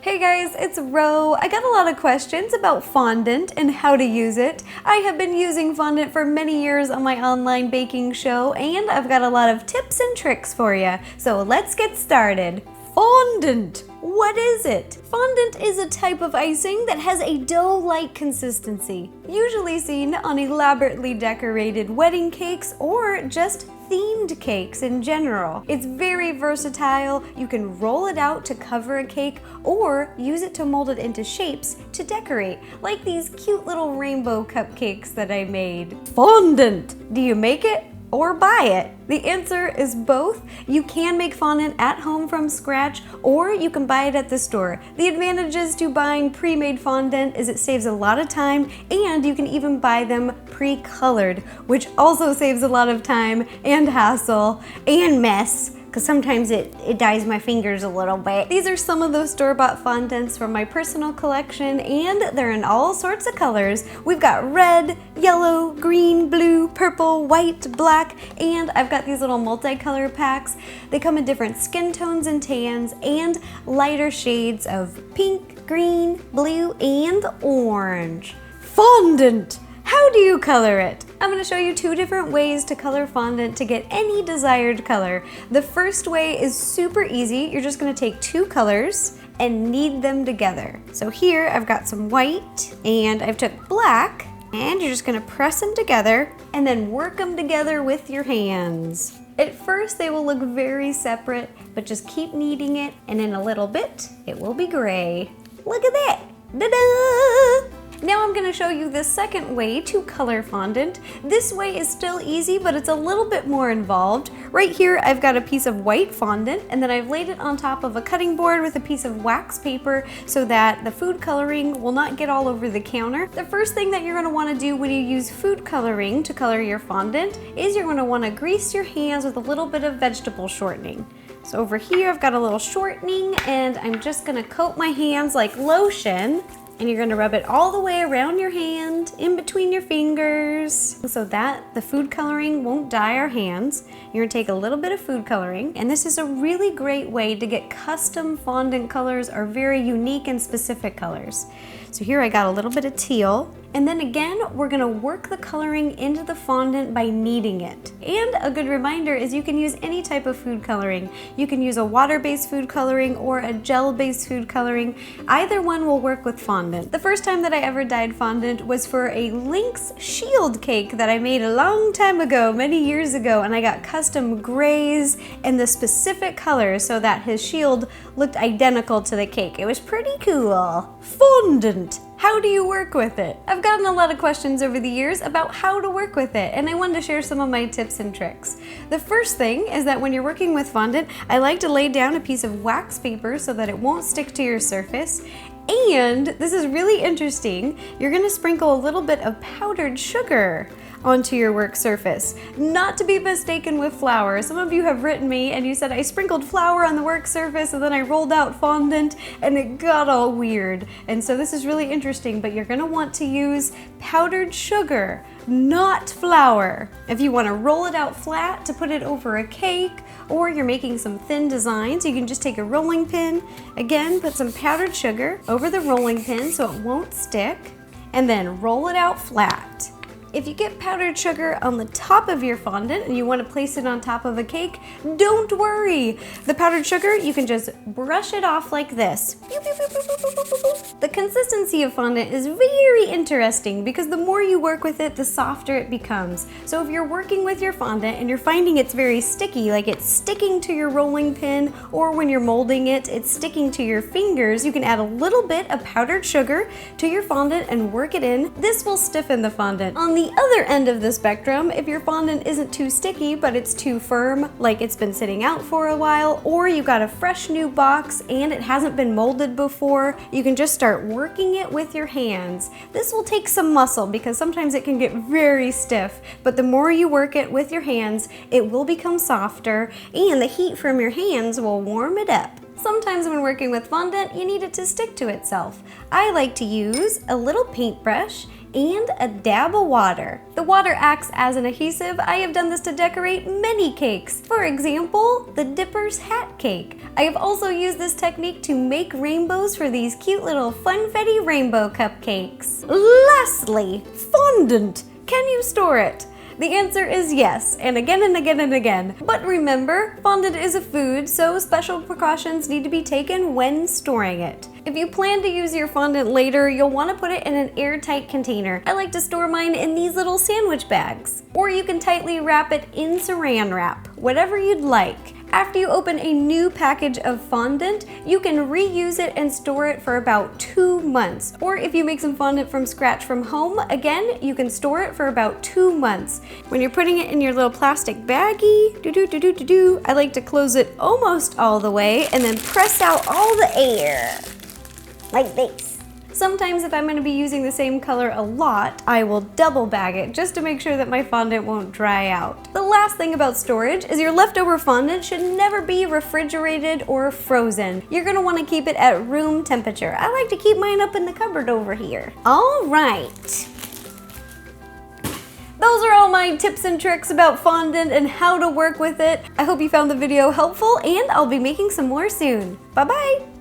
Hey guys, it's Ro. I got a lot of questions about fondant and how to use it. I have been using fondant for many years on my online baking show, and I've got a lot of tips and tricks for you. So let's get started. Fondant. What is it? Fondant is a type of icing that has a dough-like consistency, usually seen on elaborately decorated wedding cakes or just themed cakes in general. It's very versatile. You can roll it out to cover a cake or use it to mold it into shapes to decorate, like these cute little rainbow cupcakes that I made. Fondant. Do you make it or buy it? The answer is both. You can make fondant at home from scratch, or you can buy it at the store. The advantages to buying pre-made fondant is it saves a lot of time, and you can even buy them pre-colored, which also saves a lot of time and hassle and mess, because sometimes it dyes my fingers a little bit. These are some of those store-bought fondants from my personal collection, and they're in all sorts of colors. We've got red, yellow, green, blue, purple, white, black, and I've got these little multicolor packs. They come in different skin tones and tans, and lighter shades of pink, green, blue, and orange. Fondant! How do you color it? I'm going to show you two different ways to color fondant to get any desired color. The first way is super easy. You're just going to take two colors and knead them together. So here I've got some white and I've took black, and you're just going to press them together and then work them together with your hands. At first they will look very separate, but just keep kneading it, and in a little bit it will be gray. Look at that! Ta-da! Now I'm going to show you the second way to color fondant. This way is still easy, but it's a little bit more involved. Right here I've got a piece of white fondant, and then I've laid it on top of a cutting board with a piece of wax paper so that the food coloring will not get all over the counter. The first thing that you're going to want to do when you use food coloring to color your fondant is you're going to want to grease your hands with a little bit of vegetable shortening. So over here I've got a little shortening, and I'm just going to coat my hands like lotion. And you're gonna rub it all the way around your hand, in between your fingers, so that the food coloring won't dye our hands. You're gonna take a little bit of food coloring, and this is a really great way to get custom fondant colors or very unique and specific colors. So here I got a little bit of teal, and then again, we're gonna work the coloring into the fondant by kneading it. And a good reminder is you can use any type of food coloring. You can use a water-based food coloring or a gel-based food coloring. Either one will work with fondant. The first time that I ever dyed fondant was for a Lynx shield cake that I made a long time ago, many years ago, and I got custom grays and the specific colors so that his shield looked identical to the cake. It was pretty cool. Fondant. How do you work with it? I've gotten a lot of questions over the years about how to work with it, and I wanted to share some of my tips and tricks. The first thing is that when you're working with fondant, I like to lay down a piece of wax paper so that it won't stick to your surface. And this is really interesting, you're gonna sprinkle a little bit of powdered sugar onto your work surface. Not to be mistaken with flour. Some of you have written me and you said I sprinkled flour on the work surface and then I rolled out fondant and it got all weird. And so this is really interesting, but you're gonna want to use powdered sugar, not flour. If you want to roll it out flat to put it over a cake, or you're making some thin designs, you can just take a rolling pin, again, put some powdered sugar over the rolling pin so it won't stick, and then roll it out flat. If you get powdered sugar on the top of your fondant and you want to place it on top of a cake, don't worry. The powdered sugar, you can just brush it off like this. The consistency of fondant is very interesting because the more you work with it, the softer it becomes. So if you're working with your fondant and you're finding it's very sticky, like it's sticking to your rolling pin, or when you're molding it, it's sticking to your fingers, you can add a little bit of powdered sugar to your fondant and work it in. This will stiffen the fondant. On the other end of the spectrum, if your fondant isn't too sticky but it's too firm, like it's been sitting out for a while, or you've got a fresh new box and it hasn't been molded before, you can just start working it with your hands. This will take some muscle because sometimes it can get very stiff, but the more you work it with your hands, it will become softer, and the heat from your hands will warm it up. Sometimes when working with fondant, you need it to stick to itself. I like to use a little paintbrush and a dab of water. The water acts as an adhesive. I have done this to decorate many cakes. For example, the Dipper's Hat Cake. I have also used this technique to make rainbows for these cute little funfetti rainbow cupcakes. Lastly, fondant. Can you store it? The answer is yes, and again and again and again. But remember, fondant is a food, so special precautions need to be taken when storing it. If you plan to use your fondant later, you'll want to put it in an airtight container. I like to store mine in these little sandwich bags. Or you can tightly wrap it in saran wrap, whatever you'd like. After you open a new package of fondant, you can reuse it and store it for about 2 months. Or if you make some fondant from scratch from home, again, you can store it for about 2 months. When you're putting it in your little plastic baggie, I like to close it almost all the way and then press out all the air, like this. Sometimes if I'm going to be using the same color a lot, I will double bag it just to make sure that my fondant won't dry out. The last thing about storage is your leftover fondant should never be refrigerated or frozen. You're going to want to keep it at room temperature. I like to keep mine up in the cupboard over here. All right. Those are all my tips and tricks about fondant and how to work with it. I hope you found the video helpful, and I'll be making some more soon. Bye-bye.